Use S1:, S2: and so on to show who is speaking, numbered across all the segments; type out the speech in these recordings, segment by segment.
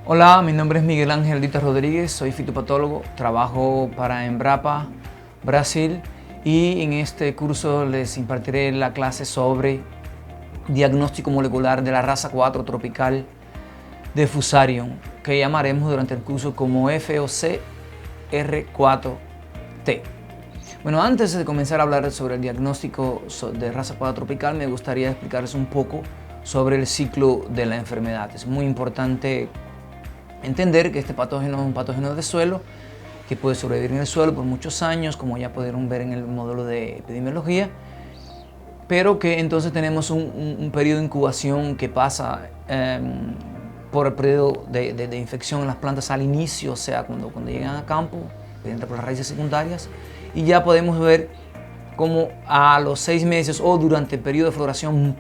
S1: Hola, mi nombre es Miguel Ángel Dita Rodríguez, soy fitopatólogo, trabajo para Embrapa, Brasil, y en este curso les impartiré la clase sobre diagnóstico molecular de la raza 4 tropical de Fusarium, que llamaremos durante el curso como FOC R4T. Bueno, antes de comenzar a hablar sobre el diagnóstico de raza 4 tropical, me gustaría explicarles un poco sobre el ciclo de la enfermedad. Es muy importante entender que este patógeno es un patógeno de suelo que puede sobrevivir en el suelo por muchos años, como ya pudieron ver en el módulo de epidemiología, pero que entonces tenemos un periodo de incubación que pasa por el periodo de infección en las plantas al inicio, o sea, cuando llegan a campo, entra por las raíces secundarias, y ya podemos ver cómo a los 6 meses o durante el periodo de floración,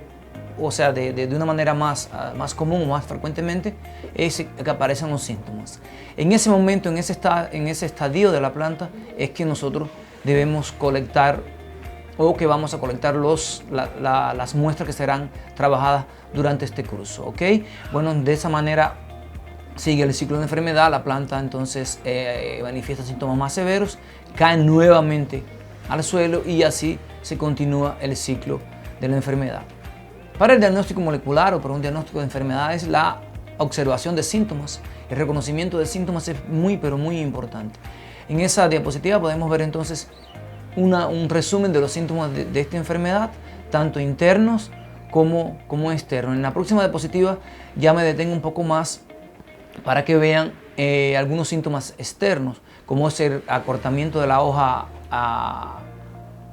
S1: o sea, de una manera más común o más frecuentemente, es que aparecen los síntomas. En ese momento, en ese estadio de la planta, es que nosotros debemos colectar o que vamos a colectar las muestras que serán trabajadas durante este curso, ¿ok? Bueno, de esa manera sigue el ciclo de enfermedad, la planta entonces manifiesta síntomas más severos, cae nuevamente al suelo y así se continúa el ciclo de la enfermedad. Para el diagnóstico molecular o para un diagnóstico de enfermedades, la observación de síntomas, el reconocimiento de síntomas es muy pero muy importante. En esa diapositiva podemos ver entonces un resumen de los síntomas de esta enfermedad, tanto internos como externos. En la próxima diapositiva ya me detengo un poco más para que vean algunos síntomas externos, como es el acortamiento de la hoja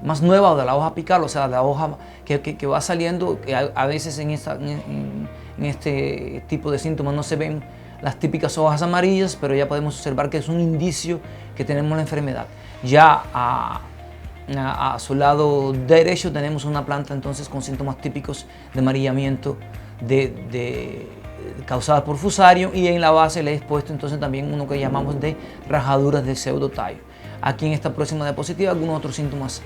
S1: más nueva o de la hoja apical, o sea, la hoja que va saliendo, que a veces en este tipo de síntomas no se ven las típicas hojas amarillas, pero ya podemos observar que es un indicio que tenemos la enfermedad. Ya a su lado derecho tenemos una planta entonces con síntomas típicos de amarillamiento causadas por Fusarium, y en la base le he puesto entonces también uno que llamamos de rajaduras de pseudotallo. Aquí en esta próxima diapositiva algunos otros síntomas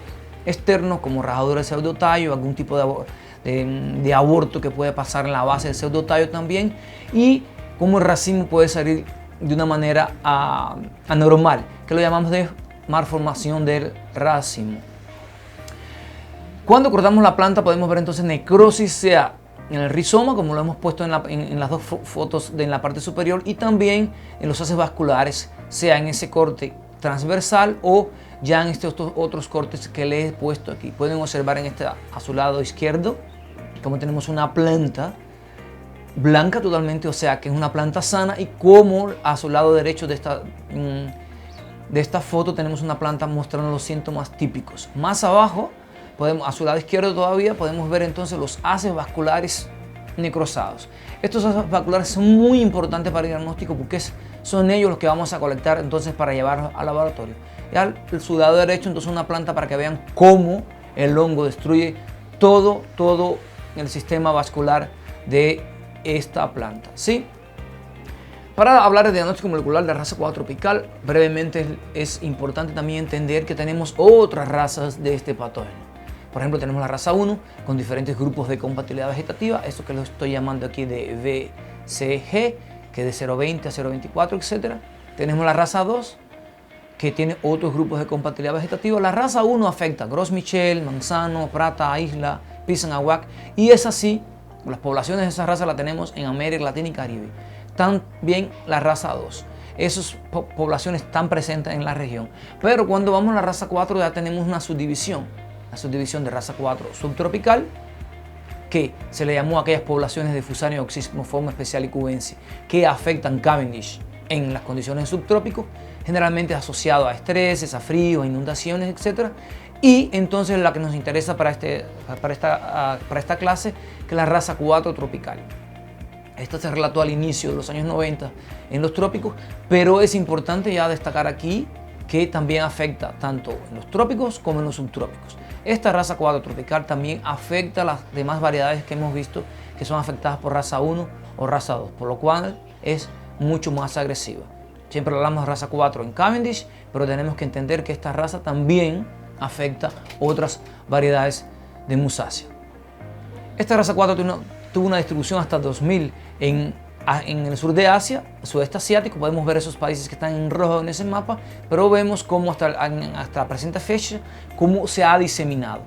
S1: externos como rajaduras de pseudotallo, algún tipo de aborto que puede pasar en la base del pseudotallo también, y cómo el racimo puede salir de una manera anormal, que lo llamamos de malformación del racimo. Cuando cortamos la planta podemos ver entonces necrosis, sea en el rizoma, como lo hemos puesto en las dos fotos en la parte superior, y también en los haces vasculares, sea en ese corte transversal o ya en estos otros cortes que les he puesto aquí. Pueden observar a su lado izquierdo como tenemos una planta blanca totalmente, o sea que es una planta sana, y como a su lado derecho de esta foto tenemos una planta mostrando los síntomas típicos. Más abajo, a su lado izquierdo todavía, podemos ver entonces los haces vasculares necrosados. Estos haces vasculares son muy importantes para el diagnóstico porque son ellos los que vamos a colectar entonces para llevar al laboratorio. Y al su lado derecho entonces una planta para que vean cómo el hongo destruye todo el sistema vascular de esta planta, ¿sí? Para hablar de diagnóstico molecular de raza 4 tropical, brevemente es importante también entender que tenemos otras razas de este patógeno. Por ejemplo, tenemos la raza 1 con diferentes grupos de compatibilidad vegetativa, esto que lo estoy llamando aquí de VCG, que es de 0,20 a 0,24, etc. Tenemos la raza 2, que tiene otros grupos de compatibilidad vegetativa. La raza 1 afecta a Gros Michel, Manzano, Prata, Isla, Pisanahuac, y es así, las poblaciones de esa raza la tenemos en América Latina y Caribe. También la raza 2. Esas poblaciones están presentes en la región. Pero cuando vamos a la raza 4 ya tenemos una subdivisión. La subdivisión de raza 4 subtropical, que se le llamó a aquellas poblaciones de Fusarium oxysmoforme especial y cubensis que afectan Cavendish en las condiciones subtrópicos, generalmente asociado a estreses, a frío, a inundaciones, etc. Y entonces la que nos interesa para esta clase, que es la raza 4 tropical. Esta se relató al inicio de los años 90 en los trópicos, pero es importante ya destacar aquí que también afecta tanto en los trópicos como en los subtrópicos. Esta raza 4 tropical también afecta a las demás variedades que hemos visto que son afectadas por raza 1 o raza 2, por lo cual es mucho más agresiva. Siempre hablamos de raza 4 en Cavendish, pero tenemos que entender que esta raza también afecta otras variedades de Musaceae. Esta raza 4 tuvo una distribución hasta 2000 en En el sur de Asia, sudeste asiático, podemos ver esos países que están en rojo en ese mapa, pero vemos cómo hasta la presente fecha, cómo se ha diseminado.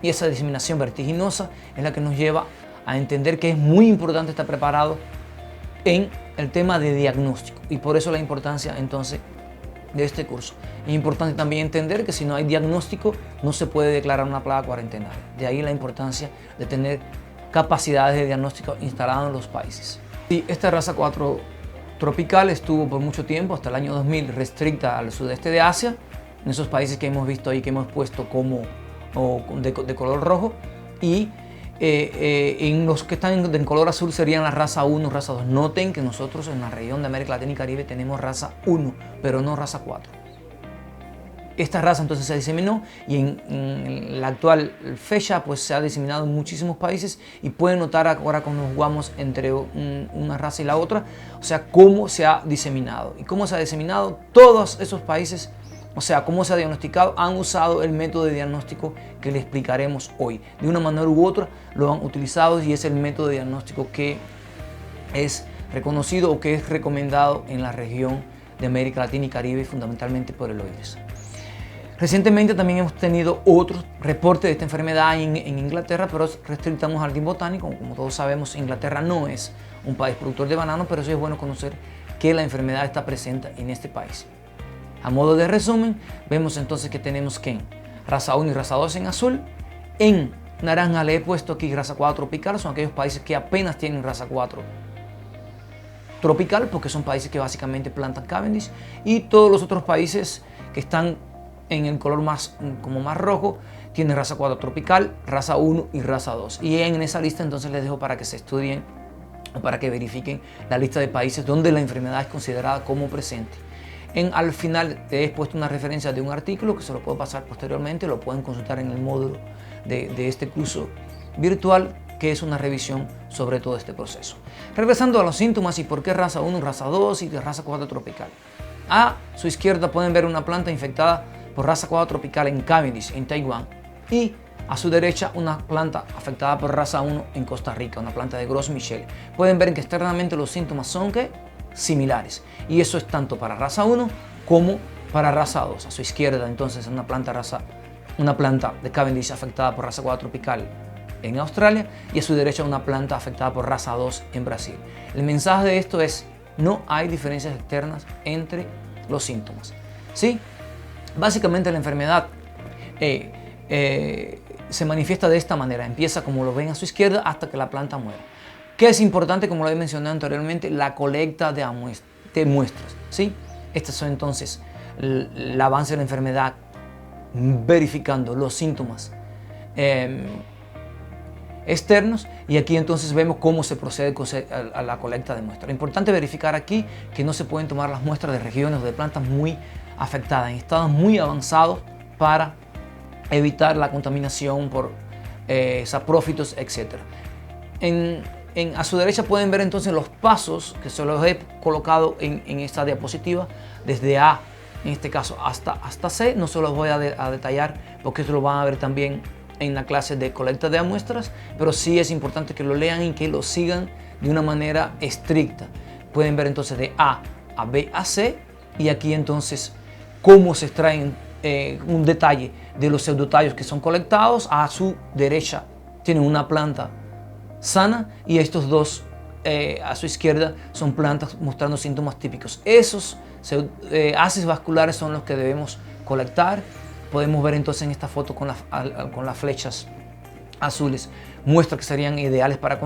S1: Y esa diseminación vertiginosa es la que nos lleva a entender que es muy importante estar preparado en el tema de diagnóstico. Y por eso la importancia entonces de este curso. Es importante también entender que si no hay diagnóstico, no se puede declarar una plaga cuarentenaria. De ahí la importancia de tener capacidades de diagnóstico instaladas en los países. Y esta raza 4 tropical estuvo por mucho tiempo, hasta el año 2000, restricta al sudeste de Asia, en esos países que hemos visto ahí, que hemos puesto como de color rojo, y en los que están en color azul serían la raza 1, raza 2. Noten que nosotros en la región de América Latina y Caribe tenemos raza 1, pero no raza 4. Esta raza entonces se diseminó y en la actual fecha pues se ha diseminado en muchísimos países, y pueden notar ahora cuando nos jugamos entre una raza y la otra, o sea, cómo se ha diseminado. ¿Y cómo se ha diseminado? Todos esos países, o sea, cómo se ha diagnosticado, han usado el método de diagnóstico que le explicaremos hoy. De una manera u otra lo han utilizado, y es el método de diagnóstico que es reconocido o que es recomendado en la región de América Latina y Caribe, fundamentalmente por el OIRS. Recientemente también hemos tenido otros reportes de esta enfermedad en Inglaterra, pero restrictamos al jardín botánico. Como todos sabemos, Inglaterra no es un país productor de bananos, pero sí es bueno conocer que la enfermedad está presente en este país. A modo de resumen, vemos entonces que tenemos que raza 1 y raza 2 en azul. En naranja le he puesto aquí raza 4 tropical, son aquellos países que apenas tienen raza 4 tropical, porque son países que básicamente plantan Cavendish, y todos los otros países que están en el color más rojo tienen raza 4 tropical, raza 1 y raza 2. Y en esa lista entonces les dejo para que se estudien o para que verifiquen la lista de países donde la enfermedad es considerada como presente. Al final he puesto una referencia de un artículo que se lo puedo pasar posteriormente, lo pueden consultar en el módulo de este curso virtual, que es una revisión sobre todo este proceso. Regresando a los síntomas y por qué raza 1, raza 2 y raza 4 tropical. A su izquierda pueden ver una planta infectada por raza 4 tropical en Cavendish, en Taiwán, y a su derecha una planta afectada por raza 1 en Costa Rica, una planta de Gros Michel. Pueden ver que externamente los síntomas son similares, y eso es tanto para raza 1 como para raza 2. A su izquierda entonces una planta de Cavendish afectada por raza 4 tropical en Australia, y a su derecha una planta afectada por raza 2 en Brasil. El mensaje de esto es: no hay diferencias externas entre los síntomas. ¿Sí? Básicamente la enfermedad se manifiesta de esta manera, empieza como lo ven a su izquierda hasta que la planta muera. ¿Qué es importante? Como lo he mencionado anteriormente, la colecta de muestras. ¿Sí? Estos son entonces el avance de la enfermedad, verificando los síntomas externos, y aquí entonces vemos cómo se procede a la colecta de muestras. Lo importante verificar aquí que no se pueden tomar las muestras de regiones o de plantas muy afectadas, en estados muy avanzados, para evitar la contaminación por saprófitos, etc. A su derecha pueden ver entonces los pasos que se los he colocado en esta diapositiva, desde A, en este caso, hasta C. No se los voy a detallar porque esto lo van a ver también en la clase de colecta de muestras, pero sí es importante que lo lean y que lo sigan de una manera estricta. Pueden ver entonces de A a B a C, y aquí entonces cómo se extraen un detalle de los pseudotallos que son colectados. A su derecha tienen una planta sana, y estos dos a su izquierda son plantas mostrando síntomas típicos. Esos haces vasculares son los que debemos colectar. Podemos ver entonces en esta foto con las flechas azules, muestras que serían ideales para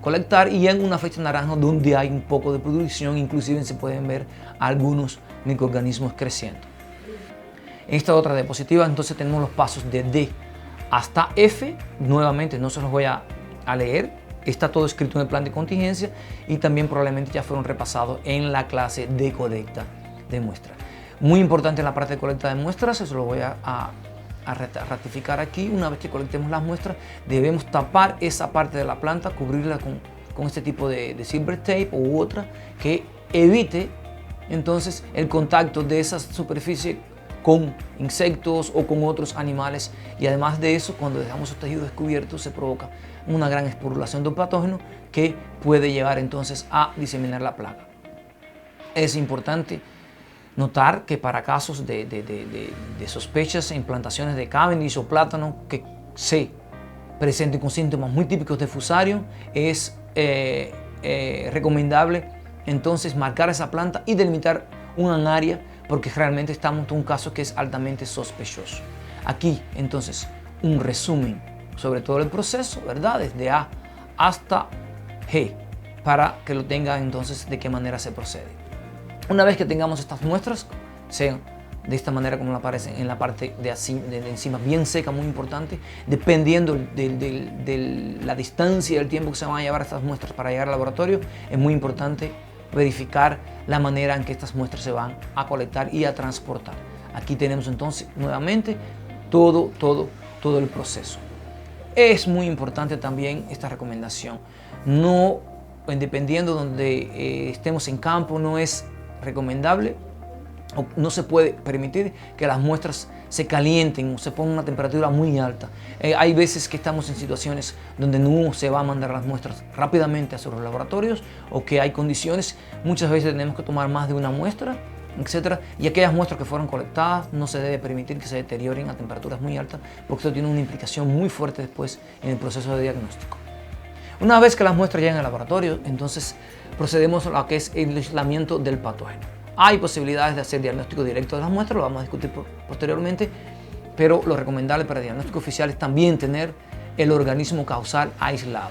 S1: colectar, y en una flecha naranja donde hay un poco de pudrición, inclusive se pueden ver algunos microorganismos creciendo. En esta otra diapositiva entonces tenemos los pasos de D hasta F. Nuevamente no se los voy a leer, está todo escrito en el plan de contingencia, y también probablemente ya fueron repasados en la clase de colecta de muestras. Muy importante en la parte de colecta de muestras, eso lo voy a ratificar aquí. Una vez que colectemos las muestras, debemos tapar esa parte de la planta, cubrirla con este tipo de silver tape u otra que evite entonces el contacto de esa superficie con insectos o con otros animales, y además de eso, cuando dejamos esos tejidos descubiertos se provoca una gran esporulación de un patógeno que puede llevar entonces a diseminar la plaga. Es importante notar que para casos de sospechas en plantaciones de Cavendish o plátano que se presenten con síntomas muy típicos de Fusarium, es recomendable entonces marcar esa planta y delimitar un área, porque realmente estamos en un caso que es altamente sospechoso. Aquí entonces un resumen sobre todo el proceso, ¿verdad? Desde A hasta G, para que lo tengan entonces de qué manera se procede. Una vez que tengamos estas muestras, sean de esta manera como aparecen en la parte de encima, bien seca, muy importante, dependiendo de la distancia y el tiempo que se van a llevar estas muestras para llegar al laboratorio, es muy importante verificar la manera en que estas muestras se van a colectar y a transportar. Aquí tenemos entonces nuevamente todo el proceso. Es muy importante también esta recomendación. No, dependiendo donde estemos en campo, no es recomendable o no se puede permitir que las muestras se calienten o se pongan a una temperatura muy alta. Hay veces que estamos en situaciones donde no se va a mandar las muestras rápidamente a los laboratorios, o que hay condiciones, muchas veces tenemos que tomar más de una muestra, etcétera, y aquellas muestras que fueron colectadas no se debe permitir que se deterioren a temperaturas muy altas, porque esto tiene una implicación muy fuerte después en el proceso de diagnóstico. Una vez que las muestras llegan al laboratorio, entonces procedemos a lo que es el aislamiento del patógeno. Hay posibilidades de hacer diagnóstico directo de las muestras, lo vamos a discutir posteriormente, pero lo recomendable para el diagnóstico oficial es también tener el organismo causal aislado.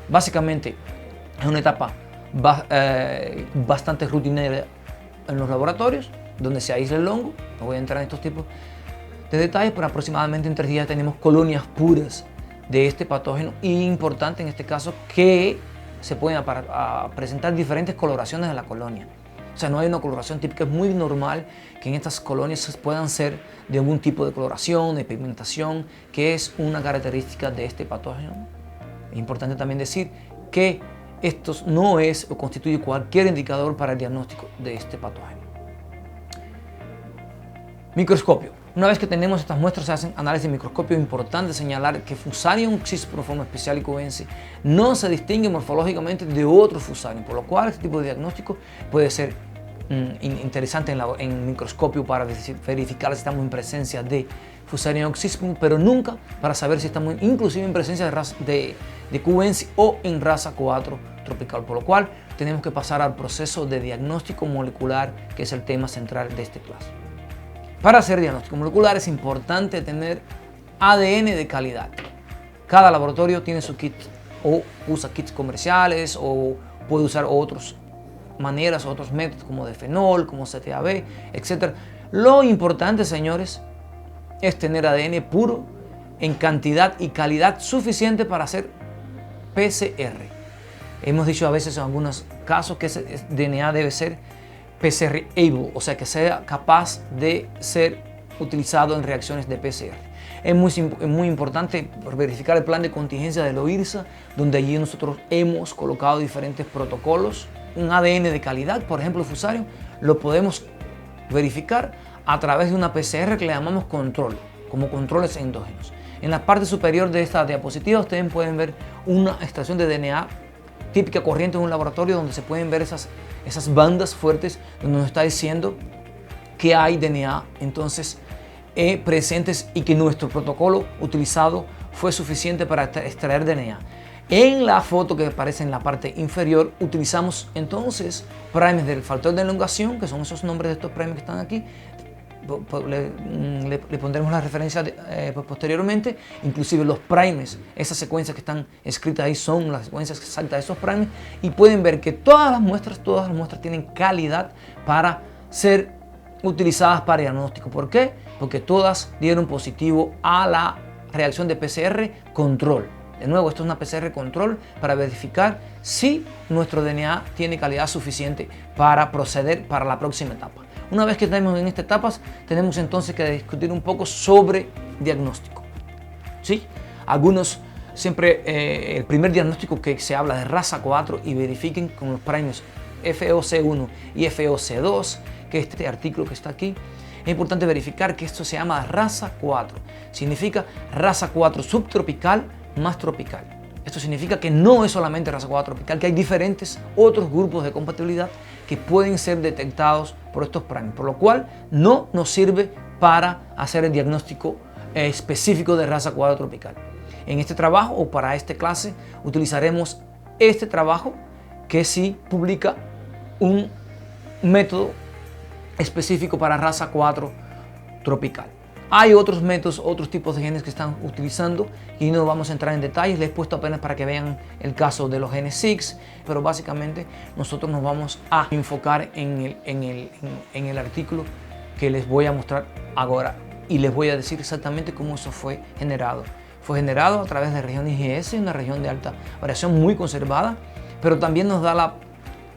S1: Básicamente es una etapa bastante rutinaria en los laboratorios, donde se aísla el hongo. No voy a entrar en estos tipos de detalles, pero aproximadamente en 3 días tenemos colonias puras de este patógeno, y importante en este caso que se pueden presentar diferentes coloraciones de la colonia. O sea, no hay una coloración típica, es muy normal que en estas colonias puedan ser de algún tipo de coloración, de pigmentación, que es una característica de este patógeno. Es importante también decir que esto no es o constituye cualquier indicador para el diagnóstico de este patógeno. Microscopio. Una vez que tenemos estas muestras, se hacen análisis de microscopio. Es importante señalar que Fusarium xistoproforme especial y cubensis no se distingue morfológicamente de otros Fusarium, por lo cual este tipo de diagnóstico puede ser interesante en microscopio para verificar si estamos en presencia de Fusarium oxyscum, pero nunca para saber si estamos inclusive en presencia de cubensis o en raza 4 tropical, por lo cual tenemos que pasar al proceso de diagnóstico molecular, que es el tema central de este clase. Para hacer diagnóstico molecular es importante tener ADN de calidad. Cada laboratorio tiene su kit, o usa kits comerciales, o puede usar otras maneras, otros métodos como de fenol, como CTAB, etc. Lo importante, señores, es tener ADN puro en cantidad y calidad suficiente para hacer PCR. Hemos dicho a veces en algunos casos que ese DNA debe ser PCR able, o sea que sea capaz de ser utilizado en reacciones de PCR. Es muy importante verificar el plan de contingencia del OIRSA, donde allí nosotros hemos colocado diferentes protocolos. Un ADN de calidad, por ejemplo Fusarium, lo podemos verificar a través de una PCR que le llamamos control, como controles endógenos. En la parte superior de esta diapositiva ustedes pueden ver una extracción de DNA típica corriente en un laboratorio, donde se pueden ver esas bandas fuertes donde nos está diciendo que hay DNA entonces presentes, y que nuestro protocolo utilizado fue suficiente para extraer DNA. En la foto que aparece en la parte inferior utilizamos entonces primers del factor de elongación, que son esos nombres de estos primers que están aquí. Le pondremos la referencia posteriormente. Inclusive los primers, esas secuencias que están escritas ahí son las secuencias exactas de esos primers, y pueden ver que todas las muestras tienen calidad para ser utilizadas para diagnóstico. ¿Por qué? Porque todas dieron positivo a la reacción de PCR control. De nuevo, esto es una PCR control para verificar si nuestro DNA tiene calidad suficiente para proceder para la próxima etapa. Una vez que estamos en estas etapas, tenemos entonces que discutir un poco sobre diagnóstico. ¿Sí? Algunos siempre, el primer diagnóstico que se habla de raza 4, y verifiquen con los primers FeOC1 y FeOC2, que es este artículo que está aquí. es importante verificar que esto se llama raza 4. Significa raza 4 subtropical más tropical. Esto significa que no es solamente raza 4 tropical, que hay diferentes otros grupos de compatibilidad que pueden ser detectados por estos primers, por lo cual no nos sirve para hacer el diagnóstico específico de raza 4 tropical. En este trabajo o para esta clase utilizaremos este trabajo que sí publica un método específico para raza 4 tropical. Hay otros métodos, otros tipos de genes que están utilizando y no vamos a entrar en detalles. Les he puesto apenas para que vean el caso de los genes 6, pero básicamente nosotros nos vamos a enfocar en el artículo que les voy a mostrar ahora y les voy a decir exactamente cómo eso fue generado. Fue generado a través de región IGS, una región de alta variación muy conservada, pero también nos da la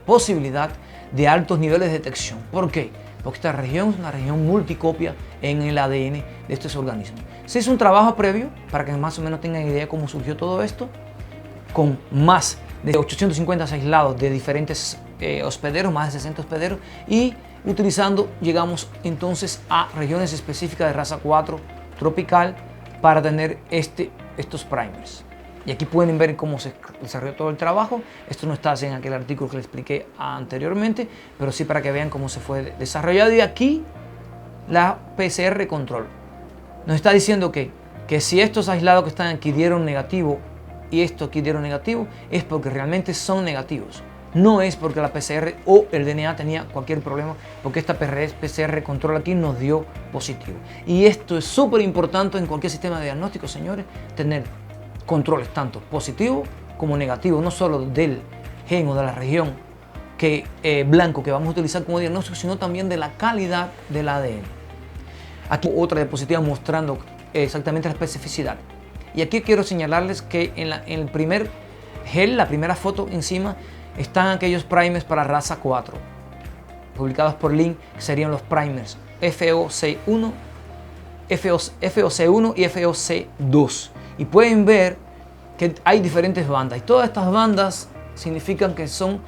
S1: posibilidad de altos niveles de detección. ¿Por qué? Porque esta región es una región multicopia en el ADN de estos organismos. Se hizo un trabajo previo para que más o menos tengan idea de cómo surgió todo esto, con más de 850 aislados de diferentes hospederos, más de 60 hospederos, y utilizando, llegamos entonces a regiones específicas de raza 4 tropical para tener estos primers. Y aquí pueden ver cómo se desarrolló todo el trabajo. Esto no está en aquel artículo que les expliqué anteriormente, pero sí para que vean cómo se fue desarrollado. Y aquí la PCR control nos está diciendo que si estos aislados que están aquí dieron negativo y estos aquí dieron negativo, es porque realmente son negativos. No es porque la PCR o el DNA tenía cualquier problema, porque esta PCR control aquí nos dio positivo. Y esto es súper importante en cualquier sistema de diagnóstico, señores, tener controles tanto positivo como negativo, no solo del gen o de la región blanco que vamos a utilizar como diagnóstico, sino también de la calidad del ADN. Aquí otra diapositiva mostrando exactamente la especificidad. Y aquí quiero señalarles que en el primer gel, la primera foto encima, están aquellos primers para raza 4, publicados por Link, que serían los primers FOC1, FOC1 y FOC2. Y pueden ver que hay diferentes bandas. Y todas estas bandas significan que son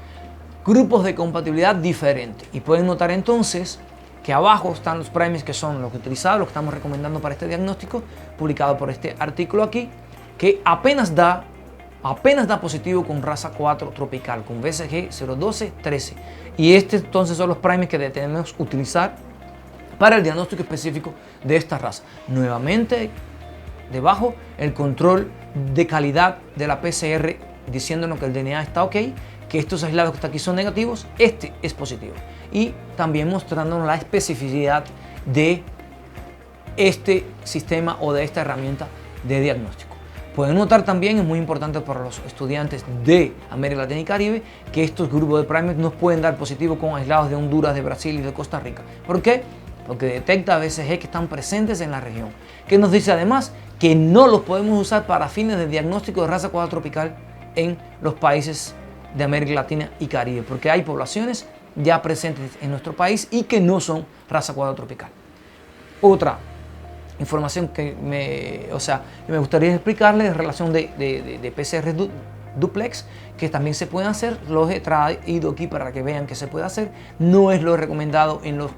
S1: grupos de compatibilidad diferentes. Y pueden notar entonces que abajo están los primers que son los que utilizamos, los que estamos recomendando para este diagnóstico, publicado por este artículo aquí, que apenas da positivo con raza 4 tropical, con BCG 012-13. Y entonces son los primers que debemos utilizar para el diagnóstico específico de esta raza. Nuevamente, debajo el control de calidad de la PCR diciéndonos que el DNA está ok, que estos aislados que están aquí son negativos, este es positivo. Y también mostrándonos la especificidad de este sistema o de esta herramienta de diagnóstico. Pueden notar también, es muy importante para los estudiantes de América Latina y Caribe, que estos grupos de primers nos pueden dar positivo con aislados de Honduras, de Brasil y de Costa Rica. ¿Por qué? Porque detecta BCG que están presentes en la región. Que nos dice además que no los podemos usar para fines de diagnóstico de raza 4 tropical en los países de América Latina y Caribe, porque hay poblaciones ya presentes en nuestro país y que no son raza 4 tropical. Otra información que me gustaría explicarles en relación de PCR duplex, que también se pueden hacer. Los he traído aquí para que vean que se puede hacer. No es lo recomendado en los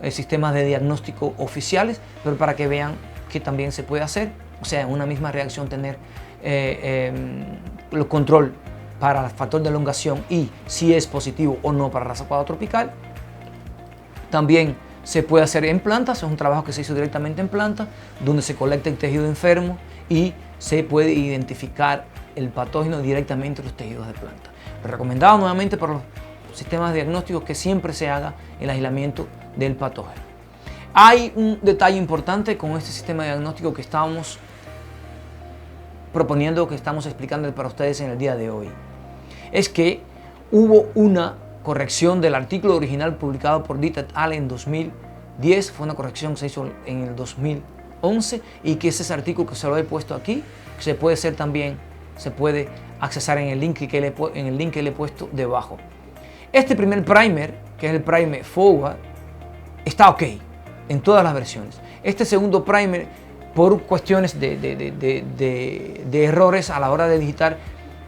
S1: sistemas de diagnóstico oficiales, pero para que vean que también se puede hacer, o sea, en una misma reacción tener el control para el factor de elongación y si es positivo o no para raza 4 tropical. También se puede hacer en plantas, es un trabajo que se hizo directamente en planta, donde se colecta el tejido enfermo y se puede identificar el patógeno directamente en los tejidos de planta. Recomendado nuevamente para los sistemas diagnósticos que siempre se haga el aislamiento del patógeno. Hay un detalle importante con este sistema diagnóstico que estamos proponiendo, que estamos explicando para ustedes en el día de hoy. Es que hubo una corrección del artículo original publicado por Ditt et al. En 2010, fue una corrección que se hizo en el 2011 y que es ese artículo que se lo he puesto aquí, que se puede hacer también, se puede accesar en el link que le he puesto debajo. Este primer primer, que es el primer forward, está ok en todas las versiones. Este segundo primer, por cuestiones de errores a la hora de digitar,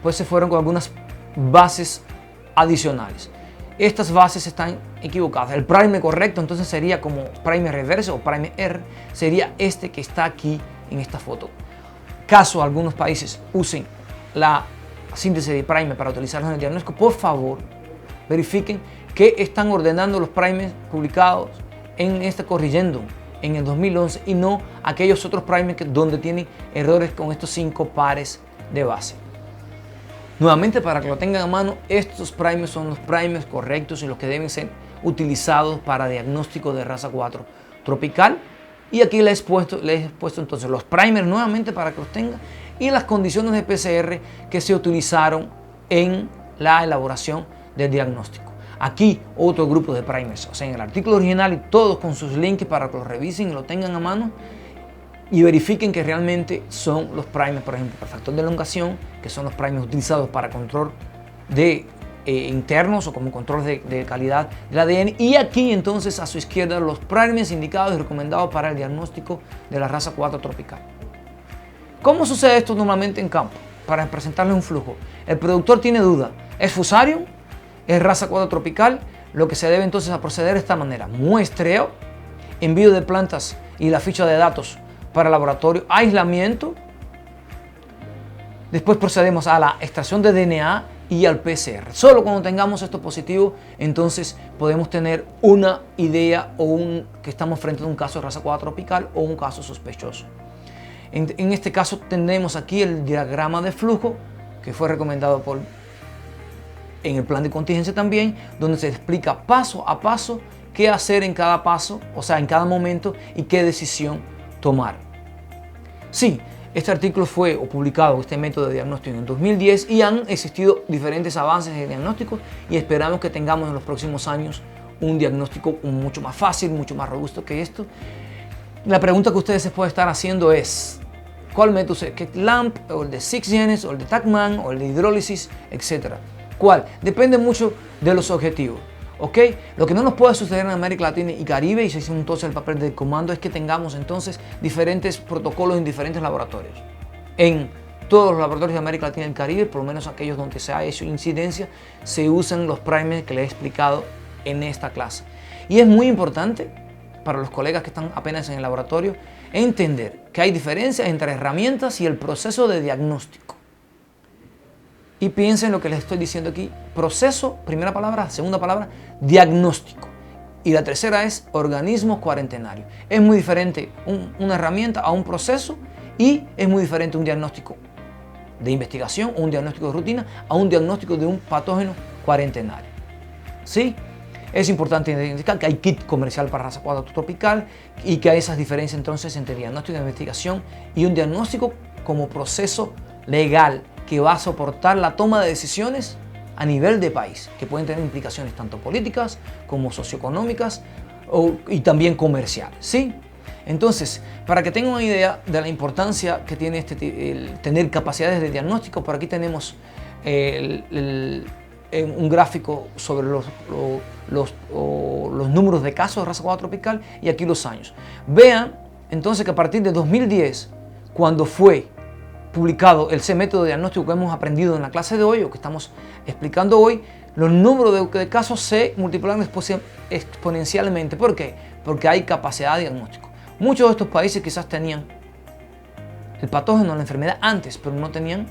S1: pues se fueron con algunas bases adicionales. estas bases están equivocadas. El primer correcto entonces sería como primer reverse o primer R, sería este que está aquí en esta foto. Caso algunos países usen la síntesis de primer para utilizarlos en el diagnóstico, por favor verifiquen que están ordenando los primers publicados en este corrigendum en el 2011 y no aquellos otros primers donde tienen errores con estos 5 pares de base. Nuevamente, para que lo tengan a mano, estos primers son los primers correctos y los que deben ser utilizados para diagnóstico de raza 4 tropical. Y aquí les he puesto entonces los primers nuevamente para que los tengan y las condiciones de PCR que se utilizaron en la elaboración del diagnóstico. Aquí otro grupo de primers, o sea, en el artículo original y todos con sus links para que los revisen y lo tengan a mano y verifiquen que realmente son los primers, por ejemplo, para factor de elongación, que son los primers utilizados para control de internos o como control de calidad del ADN. Y aquí entonces a su izquierda los primers indicados y recomendados para el diagnóstico de la raza 4 tropical. ¿Cómo sucede esto normalmente en campo? Para presentarles un flujo. El productor tiene duda, ¿es Fusarium? ¿Es raza 4 tropical? Lo que se debe entonces a proceder de esta manera: muestreo, envío de plantas y la ficha de datos para el laboratorio, aislamiento. Después procedemos a la extracción de DNA y al PCR. Solo cuando tengamos esto positivo, entonces podemos tener una idea que estamos frente a un caso de raza 4 tropical o un caso sospechoso. En este caso tenemos aquí el diagrama de flujo que fue recomendado en el plan de contingencia también, donde se explica paso a paso qué hacer en cada paso, o sea, en cada momento, y qué decisión tomar. Sí, este artículo fue publicado, este método de diagnóstico, en 2010 y han existido diferentes avances de diagnóstico y esperamos que tengamos en los próximos años un diagnóstico mucho más fácil, mucho más robusto que esto. La pregunta que ustedes se pueden estar haciendo es: ¿cuál método es? ¿Qué LAMP o el de 6Genes o el de TACMAN o el de hidrólisis, etcétera? ¿Cuál? Depende mucho de los objetivos. ¿Ok? Lo que no nos puede suceder en América Latina y Caribe, y se hizo entonces el papel del comando, es que tengamos entonces diferentes protocolos en diferentes laboratorios. En todos los laboratorios de América Latina y el Caribe, por lo menos aquellos donde se ha hecho incidencia, se usan los primers que les he explicado en esta clase. Y es muy importante para los colegas que están apenas en el laboratorio entender que hay diferencias entre herramientas y el proceso de diagnóstico. Y piensen lo que les estoy diciendo aquí: proceso, primera palabra; segunda palabra, diagnóstico. Y la tercera es organismo cuarentenario. Es muy diferente una herramienta a un proceso, y es muy diferente un diagnóstico de investigación o un diagnóstico de rutina a un diagnóstico de un patógeno cuarentenario. ¿Sí? Es importante identificar que hay kit comercial para raza 4 tropical y que hay esas diferencias entonces entre diagnóstico de investigación y un diagnóstico como proceso legal que va a soportar la toma de decisiones a nivel de país, que pueden tener implicaciones tanto políticas como socioeconómicas y también comerciales. ¿Sí? Entonces, para que tengan una idea de la importancia que tiene el tener capacidades de diagnóstico, por aquí tenemos un gráfico sobre los números de casos de raza 4 tropical y aquí los años. Vean entonces que a partir de 2010, cuando fue publicado el método de diagnóstico que hemos aprendido en la clase de hoy o que estamos explicando hoy, los números de casos se multiplican exponencialmente. ¿Por qué? Porque hay capacidad de diagnóstico. Muchos de estos países quizás tenían el patógeno, la enfermedad antes, pero no tenían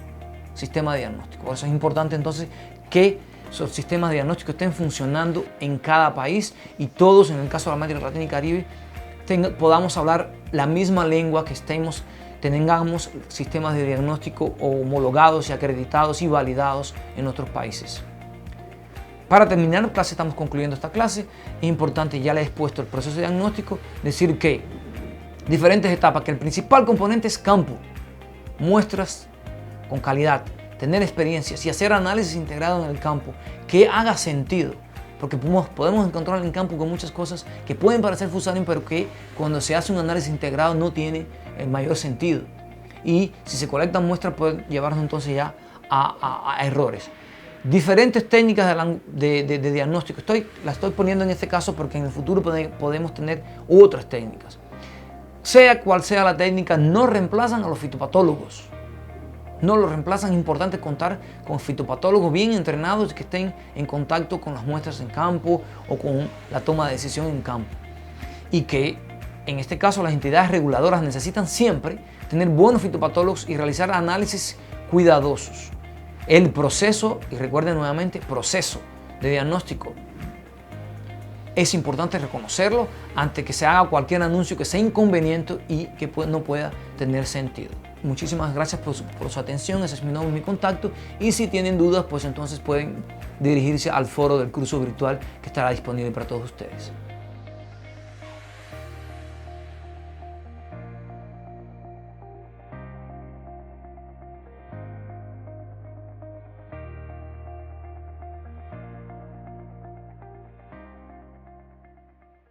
S1: sistema de diagnóstico. Por eso es importante entonces que esos sistemas de diagnóstico estén funcionando en cada país y todos, en el caso de América Latina y Caribe, podamos hablar la misma lengua, que tengamos sistemas de diagnóstico homologados y acreditados y validados en otros países. Para terminar la clase, estamos concluyendo esta clase. Es importante, ya les he expuesto el proceso de diagnóstico, decir que diferentes etapas, que el principal componente es campo, muestras con calidad, tener experiencias y hacer análisis integrado en el campo que haga sentido, porque podemos encontrar en campo con muchas cosas que pueden parecer Fusarium, pero que cuando se hace un análisis integrado no tiene el mayor sentido, y si se colectan muestras pueden llevarnos entonces ya a errores. Diferentes técnicas de diagnóstico, las estoy poniendo en este caso porque en el futuro podemos tener otras técnicas. Sea cual sea la técnica, no reemplazan a los fitopatólogos. no lo reemplazan. Es importante contar con fitopatólogos bien entrenados que estén en contacto con las muestras en campo o con la toma de decisión en campo. Y que en este caso las entidades reguladoras necesitan siempre tener buenos fitopatólogos y realizar análisis cuidadosos. El proceso, y recuerden nuevamente, proceso de diagnóstico, es importante reconocerlo antes que se haga cualquier anuncio que sea inconveniente y que no pueda tener sentido. Muchísimas gracias por su atención. Ese es mi nombre y mi contacto. Y si tienen dudas, pues entonces pueden dirigirse al foro del curso virtual que estará disponible para todos ustedes.